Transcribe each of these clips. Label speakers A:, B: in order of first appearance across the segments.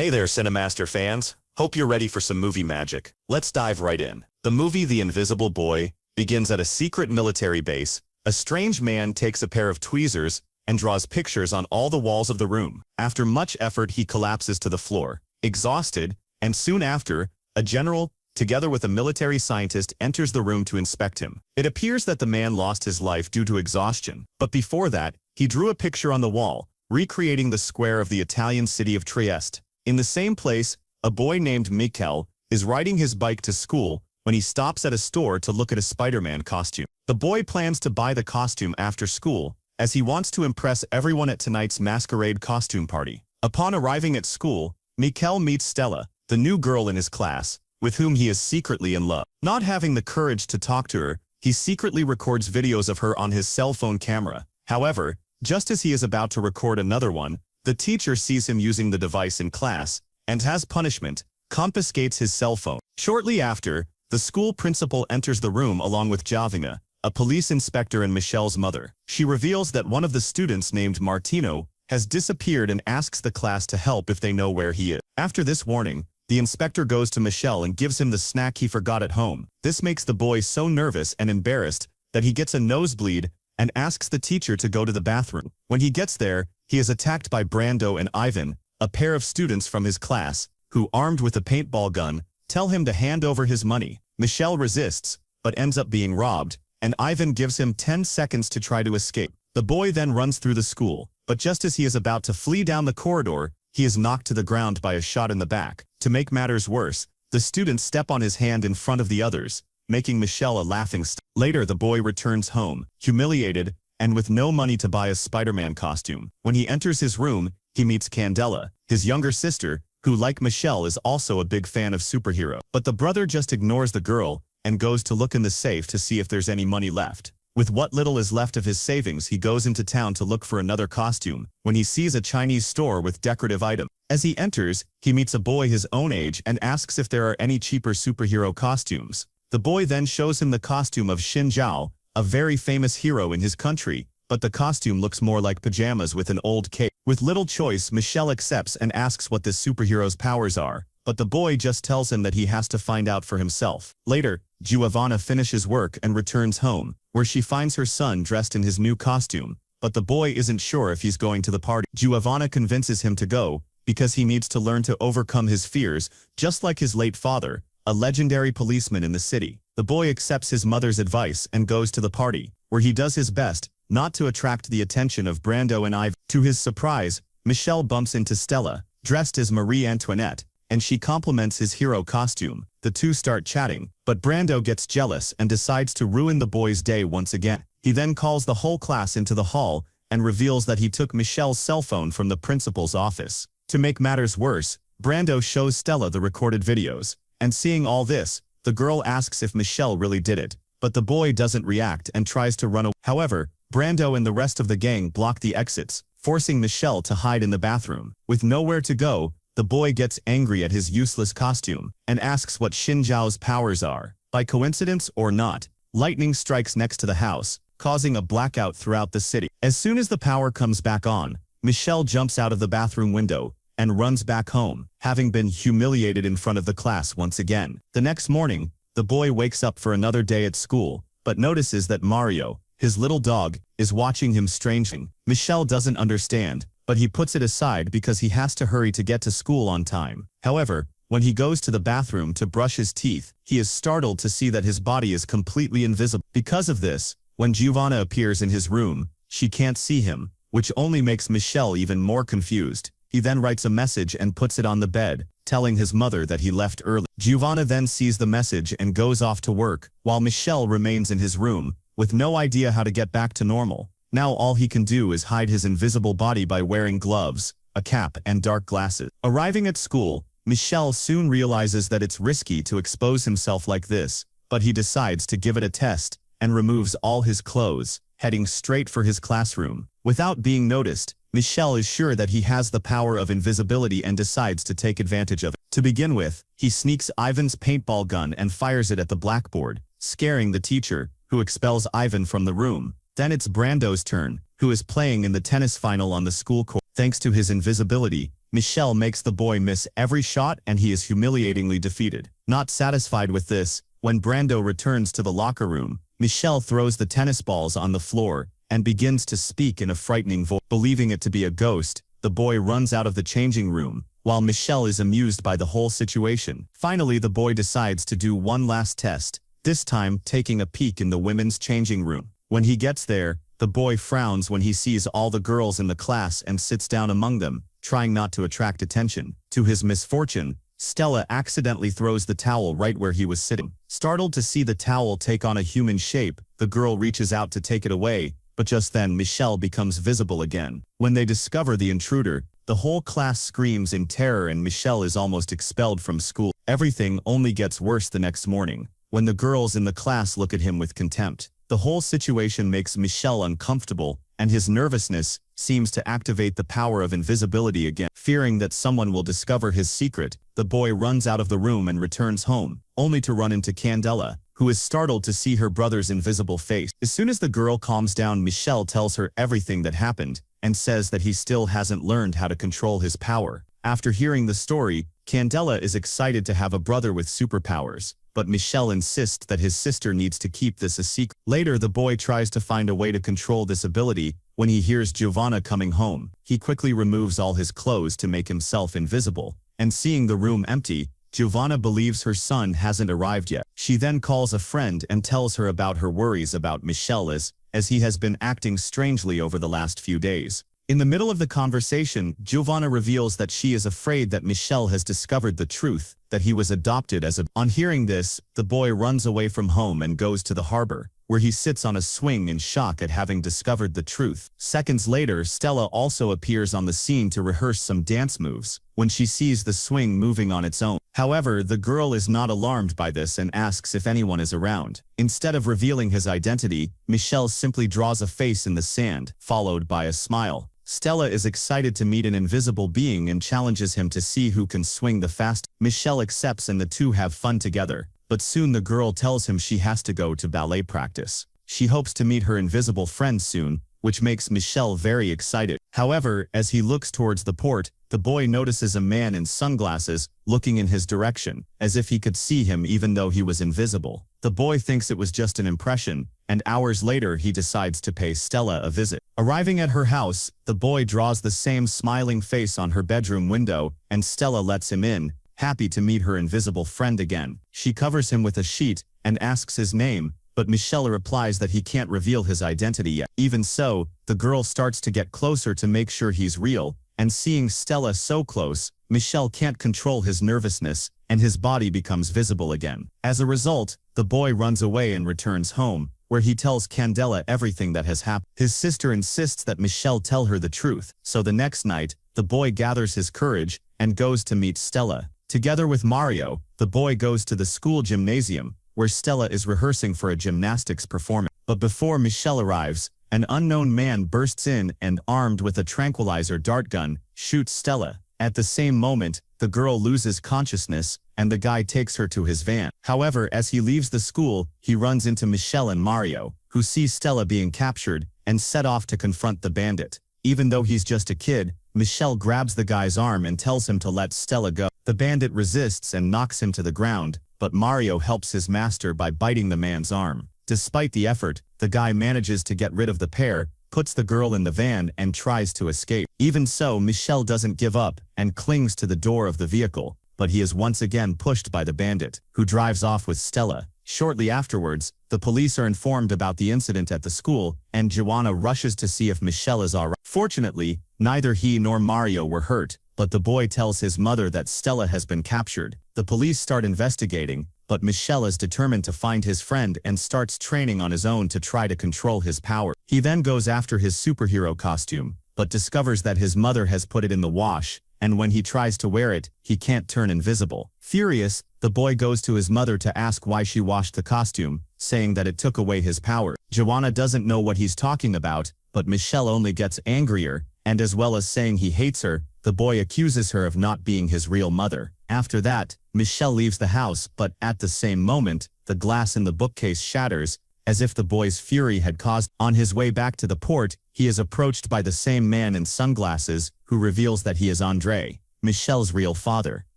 A: Hey there, CineMaster fans. Hope you're ready for some movie magic. Let's dive right in. The movie The Invisible Boy begins at a secret military base. A strange man takes a pair of tweezers and draws pictures on all the walls of the room. After much effort, he collapses to the floor, exhausted, and soon after, a general, together with a military scientist, enters the room to inspect him. It appears that the man lost his life due to exhaustion, but before that, he drew a picture on the wall, recreating the square of the Italian city of Trieste. In the same place, a boy named Mikel is riding his bike to school when he stops at a store to look at a Spider-Man costume. The boy plans to buy the costume after school, as he wants to impress everyone at tonight's masquerade costume party. Upon arriving at school, Mikel meets Stella, the new girl in his class, with whom he is secretly in love. Not having the courage to talk to her, he secretly records videos of her on his cell phone camera. However, just as he is about to record another one, the teacher sees him using the device in class, and as punishment, confiscates his cell phone. Shortly after, the school principal enters the room along with Jovina, a police inspector and Michelle's mother. She reveals that one of the students named Martino has disappeared and asks the class to help if they know where he is. After this warning, the inspector goes to Michelle and gives him the snack he forgot at home. This makes the boy so nervous and embarrassed that he gets a nosebleed and asks the teacher to go to the bathroom. When he gets there, he is attacked by Brando and Ivan, a pair of students from his class, who, armed with a paintball gun, tell him to hand over his money. Michelle resists, but ends up being robbed, and Ivan gives him 10 seconds to try to escape. The boy then runs through the school, but just as he is about to flee down the corridor, he is knocked to the ground by a shot in the back. To make matters worse, the students step on his hand in front of the others, making Michelle a laughingstock. Later, the boy returns home, humiliated, and with no money to buy a Spider-Man costume. When he enters his room, he meets Candela, his younger sister, who, like Michelle, is also a big fan of superhero. But the brother just ignores the girl and goes to look in the safe to see if there's any money left. With what little is left of his savings, he goes into town to look for another costume, when he sees a Chinese store with decorative items. As he enters, he meets a boy his own age and asks if there are any cheaper superhero costumes. The boy then shows him the costume of Xin Zhao, a very famous hero in his country, but the costume looks more like pajamas with an old cape. With little choice, Michelle accepts and asks what this superhero's powers are, but the boy just tells him that he has to find out for himself. Later, Giovanna finishes work and returns home, where she finds her son dressed in his new costume, but the boy isn't sure if he's going to the party. Giovanna convinces him to go, because he needs to learn to overcome his fears, just like his late father, a legendary policeman in the city. The boy accepts his mother's advice and goes to the party, where he does his best not to attract the attention of Brando and Ivan. To his surprise, Michelle bumps into Stella, dressed as Marie Antoinette, and she compliments his hero costume. The two start chatting, but Brando gets jealous and decides to ruin the boy's day once again. He then calls the whole class into the hall and reveals that he took Michelle's cell phone from the principal's office. To make matters worse, Brando shows Stella the recorded videos, and seeing all this, the girl asks if Michelle really did it, but the boy doesn't react and tries to run away. However, Brando and the rest of the gang block the exits, forcing Michelle to hide in the bathroom. With nowhere to go, the boy gets angry at his useless costume and asks what Xin Zhao's powers are. By coincidence or not, lightning strikes next to the house, causing a blackout throughout the city. As soon as the power comes back on, Michelle jumps out of the bathroom window and runs back home, having been humiliated in front of the class once again. The next morning, the boy wakes up for another day at school, but notices that Mario, his little dog, is watching him strangely. Michelle doesn't understand, but he puts it aside because he has to hurry to get to school on time. However, when he goes to the bathroom to brush his teeth, he is startled to see that his body is completely invisible. Because of this, when Giovanna appears in his room, she can't see him, which only makes Michelle even more confused. He then writes a message and puts it on the bed, telling his mother that he left early. Giovanna then sees the message and goes off to work, while Michelle remains in his room, with no idea how to get back to normal. Now all he can do is hide his invisible body by wearing gloves, a cap, and dark glasses. Arriving at school, Michelle soon realizes that it's risky to expose himself like this, but he decides to give it a test, and removes all his clothes, heading straight for his classroom. Without being noticed, Michelle is sure that he has the power of invisibility and decides to take advantage of it. To begin with, he sneaks Ivan's paintball gun and fires it at the blackboard, scaring the teacher, who expels Ivan from the room. Then it's Brando's turn, who is playing in the tennis final on the school court. Thanks to his invisibility, Michelle makes the boy miss every shot and he is humiliatingly defeated. Not satisfied with this, when Brando returns to the locker room, Michelle throws the tennis balls on the floor and begins to speak in a frightening voice. Believing it to be a ghost, the boy runs out of the changing room, while Michelle is amused by the whole situation. Finally, the boy decides to do one last test, this time taking a peek in the women's changing room. When he gets there, the boy frowns when he sees all the girls in the class and sits down among them, trying not to attract attention. To his misfortune, Stella accidentally throws the towel right where he was sitting. Startled to see the towel take on a human shape, the girl reaches out to take it away, but just then Michelle becomes visible again. When they discover the intruder, the whole class screams in terror and Michelle is almost expelled from school. Everything only gets worse the next morning, when the girls in the class look at him with contempt. The whole situation makes Michelle uncomfortable, and his nervousness seems to activate the power of invisibility again. Fearing that someone will discover his secret, the boy runs out of the room and returns home, only to run into Candela, who is startled to see her brother's invisible face. As soon as the girl calms down, Michelle tells her everything that happened, and says that he still hasn't learned how to control his power. After hearing the story, Candela is excited to have a brother with superpowers, but Michelle insists that his sister needs to keep this a secret. Later, the boy tries to find a way to control this ability. When he hears Giovanna coming home, he quickly removes all his clothes to make himself invisible, and seeing the room empty, Giovanna believes her son hasn't arrived yet. She then calls a friend and tells her about her worries about Michelle as he has been acting strangely over the last few days. In the middle of the conversation, Giovanna reveals that she is afraid that Michelle has discovered the truth, that he was adopted as a... On hearing this, the boy runs away from home and goes to the harbor, where he sits on a swing in shock at having discovered the truth. Seconds later, Stella also appears on the scene to rehearse some dance moves, when she sees the swing moving on its own. However, the girl is not alarmed by this and asks if anyone is around. Instead of revealing his identity, Michelle simply draws a face in the sand, followed by a smile. Stella is excited to meet an invisible being and challenges him to see who can swing the fastest. Michelle accepts and the two have fun together, but soon the girl tells him she has to go to ballet practice. She hopes to meet her invisible friend soon, which makes Michelle very excited. However, as he looks towards the port, the boy notices a man in sunglasses looking in his direction, as if he could see him even though he was invisible. The boy thinks it was just an impression, and hours later he decides to pay Stella a visit. Arriving at her house, the boy draws the same smiling face on her bedroom window, and Stella lets him in, happy to meet her invisible friend again. She covers him with a sheet and asks his name, but Michelle replies that he can't reveal his identity yet. Even so, the girl starts to get closer to make sure he's real, and seeing Stella so close, Michelle can't control his nervousness, and his body becomes visible again. As a result, the boy runs away and returns home, where he tells Candela everything that has happened. His sister insists that Michelle tell her the truth, so the next night, the boy gathers his courage and goes to meet Stella. Together with Mario, the boy goes to the school gymnasium, where Stella is rehearsing for a gymnastics performance. But before Michelle arrives, an unknown man bursts in and, armed with a tranquilizer dart gun, shoots Stella. At the same moment, the girl loses consciousness, and the guy takes her to his van. However, as he leaves the school, he runs into Michelle and Mario, who see Stella being captured, and set off to confront the bandit. Even though he's just a kid, Michelle grabs the guy's arm and tells him to let Stella go. The bandit resists and knocks him to the ground, but Mario helps his master by biting the man's arm. Despite the effort, the guy manages to get rid of the pair, puts the girl in the van and tries to escape. Even so, Michelle doesn't give up and clings to the door of the vehicle, but he is once again pushed by the bandit, who drives off with Stella. Shortly afterwards, the police are informed about the incident at the school, and Joanna rushes to see if Michelle is alright. Fortunately, neither he nor Mario were hurt, but the boy tells his mother that Stella has been captured. The police start investigating, but Michelle is determined to find his friend and starts training on his own to try to control his power. He then goes after his superhero costume, but discovers that his mother has put it in the wash, and when he tries to wear it, he can't turn invisible. Furious, the boy goes to his mother to ask why she washed the costume, saying that it took away his power. Joanna doesn't know what he's talking about, but Michelle only gets angrier, and as well as saying he hates her, the boy accuses her of not being his real mother. After that, Michelle leaves the house, but at the same moment, the glass in the bookcase shatters, as if the boy's fury had caused. On his way back to the port, he is approached by the same man in sunglasses who reveals that he is Andrei, Michelle's real father.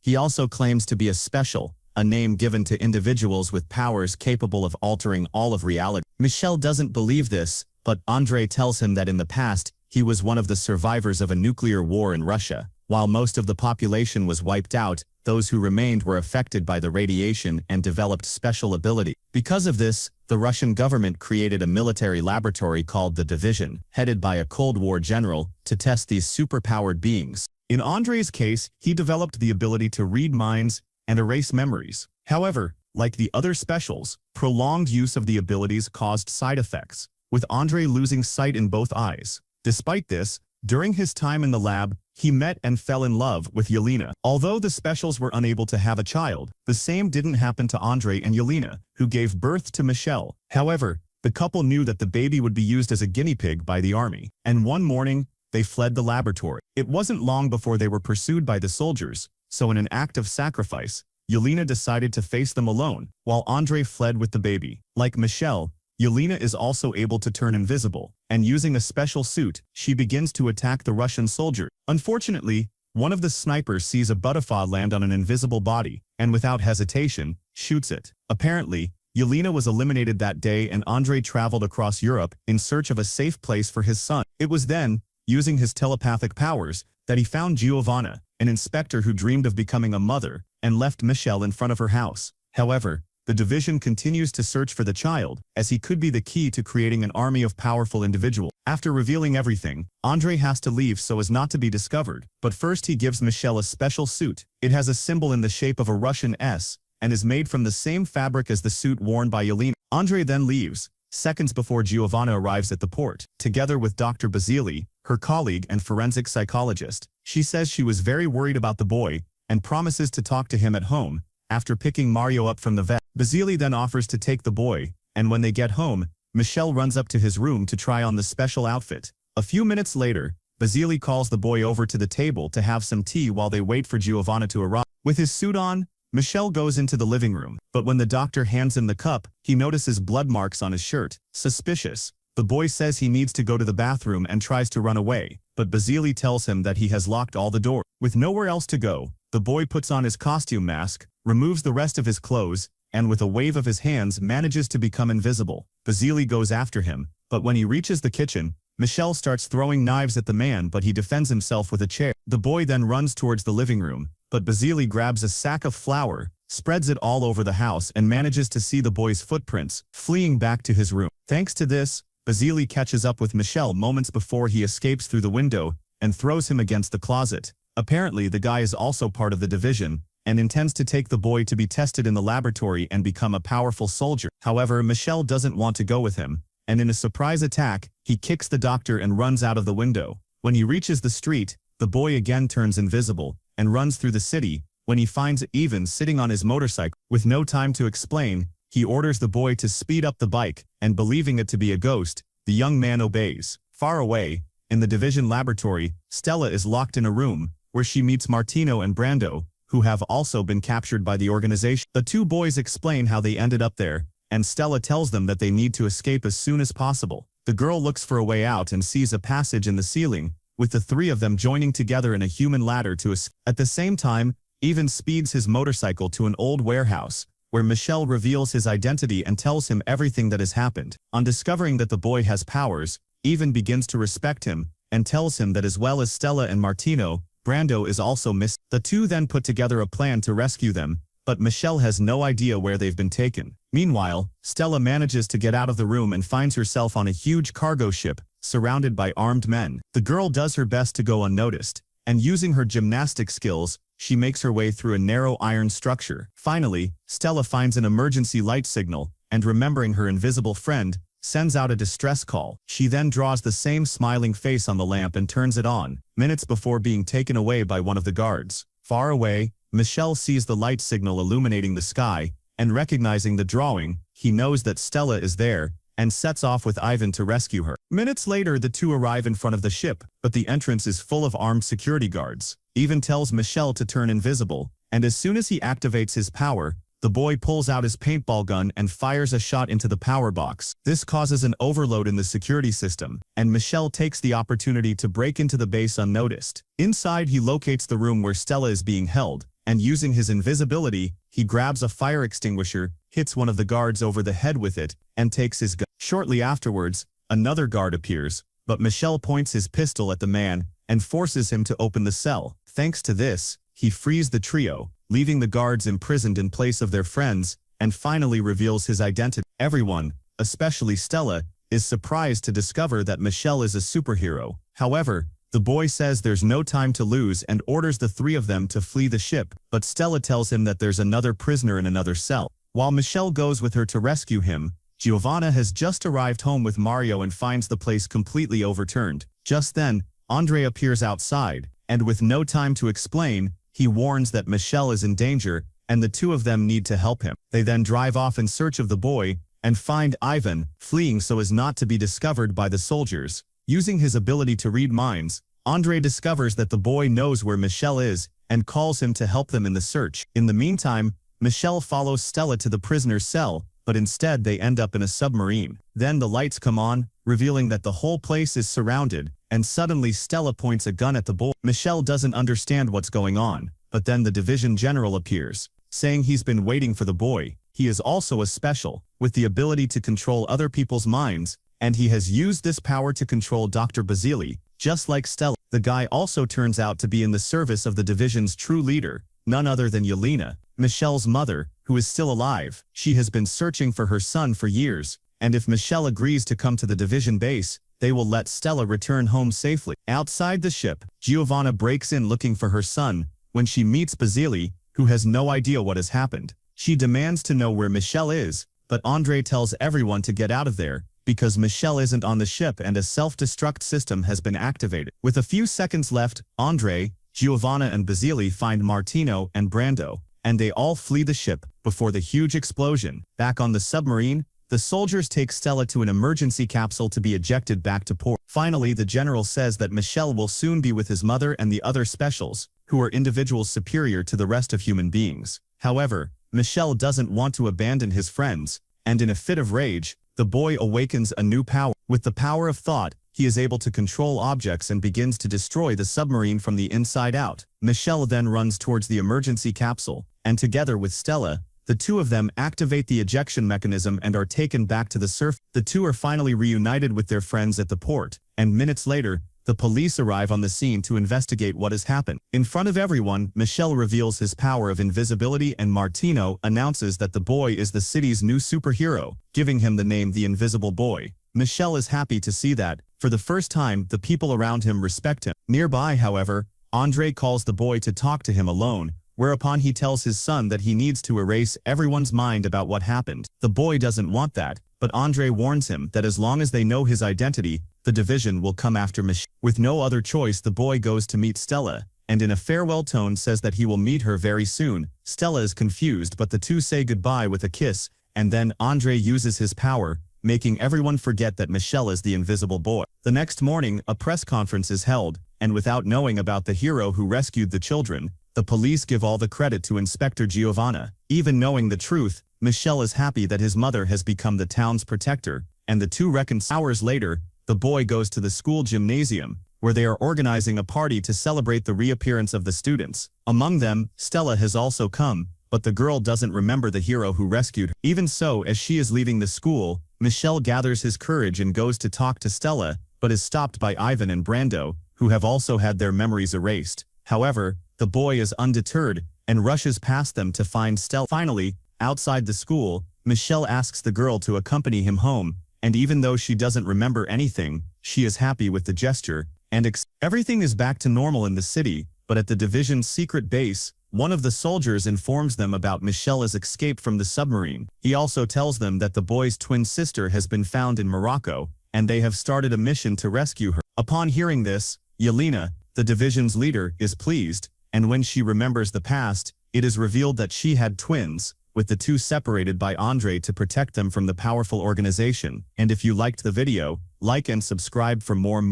A: He also claims to be a special, a name given to individuals with powers capable of altering all of reality. Michelle doesn't believe this, but Andrei tells him that in the past, he was one of the survivors of a nuclear war in Russia. While most of the population was wiped out, those who remained were affected by the radiation and developed special ability. Because of this, the Russian government created a military laboratory called the Division, headed by a Cold War general, to test these superpowered beings. In Andrei's case, he developed the ability to read minds and erase memories. However, like the other specials, prolonged use of the abilities caused side effects, with Andrei losing sight in both eyes. Despite this, during his time in the lab, he met and fell in love with Yelena. Although the specials were unable to have a child, the same didn't happen to Andrei and Yelena, who gave birth to Michelle. However, the couple knew that the baby would be used as a guinea pig by the army, and one morning, they fled the laboratory. It wasn't long before they were pursued by the soldiers, so in an act of sacrifice, Yelena decided to face them alone, while Andrei fled with the baby. Like Michelle, Yelena is also able to turn invisible, and using a special suit, she begins to attack the Russian soldier. Unfortunately, one of the snipers sees a butterfly land on an invisible body, and without hesitation, shoots it. Apparently, Yelena was eliminated that day and Andrei traveled across Europe in search of a safe place for his son. It was then, using his telepathic powers, that he found Giovanna, an inspector who dreamed of becoming a mother, and left Michelle in front of her house. However, the Division continues to search for the child, as he could be the key to creating an army of powerful individuals. After revealing everything, Andrei has to leave so as not to be discovered, but first he gives Michelle a special suit. It has a symbol in the shape of a Russian S, and is made from the same fabric as the suit worn by Yelena. Andrei then leaves, seconds before Giovanna arrives at the port, together with Dr. Basili, her colleague and forensic psychologist. She says she was very worried about the boy, and promises to talk to him at home. After picking Mario up from the vet, Basili then offers to take the boy, and when they get home, Michelle runs up to his room to try on the special outfit. A few minutes later, Basili calls the boy over to the table to have some tea while they wait for Giovanna to arrive. With his suit on, Michelle goes into the living room, but when the doctor hands him the cup, he notices blood marks on his shirt. Suspicious. The boy says he needs to go to the bathroom and tries to run away, but Basili tells him that he has locked all the doors. With nowhere else to go, the boy puts on his costume mask, removes the rest of his clothes, and with a wave of his hands manages to become invisible. Basili goes after him, but when he reaches the kitchen, Michelle starts throwing knives at the man, but he defends himself with a chair. The boy then runs towards the living room, but Basili grabs a sack of flour, spreads it all over the house and manages to see the boy's footprints, fleeing back to his room. Thanks to this, Basili catches up with Michelle moments before he escapes through the window and throws him against the closet. Apparently the guy is also part of the Division, and intends to take the boy to be tested in the laboratory and become a powerful soldier. However, Michelle doesn't want to go with him, and in a surprise attack, he kicks the doctor and runs out of the window. When he reaches the street, the boy again turns invisible, and runs through the city, when he finds Ivan sitting on his motorcycle. With no time to explain, he orders the boy to speed up the bike, and believing it to be a ghost, the young man obeys. Far away, in the Division laboratory, Stella is locked in a room, where she meets Martino and Brando, who have also been captured by the organization. The two boys explain how they ended up there, and Stella tells them that they need to escape as soon as possible. The girl looks for a way out and sees a passage in the ceiling, with the three of them joining together in a human ladder to escape. At the same time, Ivan speeds his motorcycle to an old warehouse, where Michelle reveals his identity and tells him everything that has happened. On discovering that the boy has powers, Ivan begins to respect him, and tells him that as well as Stella and Martino, Brando is also missing. The two then put together a plan to rescue them, but Michelle has no idea where they've been taken. Meanwhile, Stella manages to get out of the room and finds herself on a huge cargo ship, surrounded by armed men. The girl does her best to go unnoticed, and using her gymnastic skills, she makes her way through a narrow iron structure. Finally, Stella finds an emergency light signal, and remembering her invisible friend, sends out a distress call. She then draws the same smiling face on the lamp and turns it on, minutes before being taken away by one of the guards. Far away, Michelle sees the light signal illuminating the sky, and recognizing the drawing, he knows that Stella is there, and sets off with Ivan to rescue her. Minutes later, the two arrive in front of the ship, but the entrance is full of armed security guards. Ivan tells Michelle to turn invisible, and as soon as he activates his power, the boy pulls out his paintball gun and fires a shot into the power box. This causes an overload in the security system, and Michelle takes the opportunity to break into the base unnoticed. Inside, he locates the room where Stella is being held, and using his invisibility, he grabs a fire extinguisher, hits one of the guards over the head with it, and takes his gun. Shortly afterwards, another guard appears, but Michelle points his pistol at the man and forces him to open the cell. Thanks to this, he frees the trio, leaving the guards imprisoned in place of their friends, and finally reveals his identity. Everyone, especially Stella, is surprised to discover that Michelle is a superhero. However, the boy says there's no time to lose and orders the three of them to flee the ship, but Stella tells him that there's another prisoner in another cell. While Michelle goes with her to rescue him, Giovanna has just arrived home with Mario and finds the place completely overturned. Just then, Andre appears outside, and with no time to explain, he warns that Michelle is in danger, and the two of them need to help him. They then drive off in search of the boy, and find Ivan, fleeing so as not to be discovered by the soldiers. Using his ability to read minds, Andre discovers that the boy knows where Michelle is, and calls him to help them in the search. In the meantime, Michelle follows Stella to the prisoner's cell, but instead they end up in a submarine. Then the lights come on, revealing that the whole place is surrounded, and suddenly Stella points a gun at the boy. Michelle doesn't understand what's going on, but then the division general appears, saying he's been waiting for the boy. He is also a special, with the ability to control other people's minds, and he has used this power to control Dr. Basili, just like Stella. The guy also turns out to be in the service of the division's true leader, none other than Yelena, Michelle's mother, who is still alive. She has been searching for her son for years, and if Michelle agrees to come to the division base, they will let Stella return home safely. Outside the ship, Giovanna breaks in looking for her son, when she meets Basili, who has no idea what has happened. She demands to know where Michelle is, but Andre tells everyone to get out of there, because Michelle isn't on the ship and a self-destruct system has been activated. With a few seconds left, Andre, Giovanna and Basili find Martino and Brando, and they all flee the ship before the huge explosion. Back on the submarine, the soldiers take Stella to an emergency capsule to be ejected back to port. Finally, the general says that Michelle will soon be with his mother and the other specials, who are individuals superior to the rest of human beings. However, Michelle doesn't want to abandon his friends, and in a fit of rage, the boy awakens a new power. With the power of thought, he is able to control objects and begins to destroy the submarine from the inside out. Michelle then runs towards the emergency capsule, and together with Stella, the two of them activate the ejection mechanism and are taken back to the surface. The two are finally reunited with their friends at the port, and minutes later, the police arrive on the scene to investigate what has happened. In front of everyone, Michelle reveals his power of invisibility and Martino announces that the boy is the city's new superhero, giving him the name the Invisible Boy. Michelle is happy to see that, for the first time, the people around him respect him. Nearby, however, Andre calls the boy to talk to him alone, whereupon he tells his son that he needs to erase everyone's mind about what happened. The boy doesn't want that, but Andre warns him that as long as they know his identity, the division will come after Michelle. With no other choice, the boy goes to meet Stella, and in a farewell tone says that he will meet her very soon. Stella is confused, but the two say goodbye with a kiss, and then Andre uses his power, making everyone forget that Michelle is the Invisible Boy. The next morning, a press conference is held, and without knowing about the hero who rescued the children, the police give all the credit to Inspector Giovanna. Even knowing the truth, Michelle is happy that his mother has become the town's protector, and the two reconcile. Hours later, the boy goes to the school gymnasium, where they are organizing a party to celebrate the reappearance of the students. Among them, Stella has also come, but the girl doesn't remember the hero who rescued her. Even so, as she is leaving the school, Michelle gathers his courage and goes to talk to Stella, but is stopped by Ivan and Brando, who have also had their memories erased. However, the boy is undeterred, and rushes past them to find Stella. Finally, outside the school, Michelle asks the girl to accompany him home, and even though she doesn't remember anything, she is happy with the gesture, and everything is back to normal in the city, but at the division's secret base, one of the soldiers informs them about Michelle's escape from the submarine. He also tells them that the boy's twin sister has been found in Morocco, and they have started a mission to rescue her. Upon hearing this, Yelena, the division's leader, is pleased, and when she remembers the past, it is revealed that she had twins, with the two separated by Andre to protect them from the powerful organization. And if you liked the video, like and subscribe for more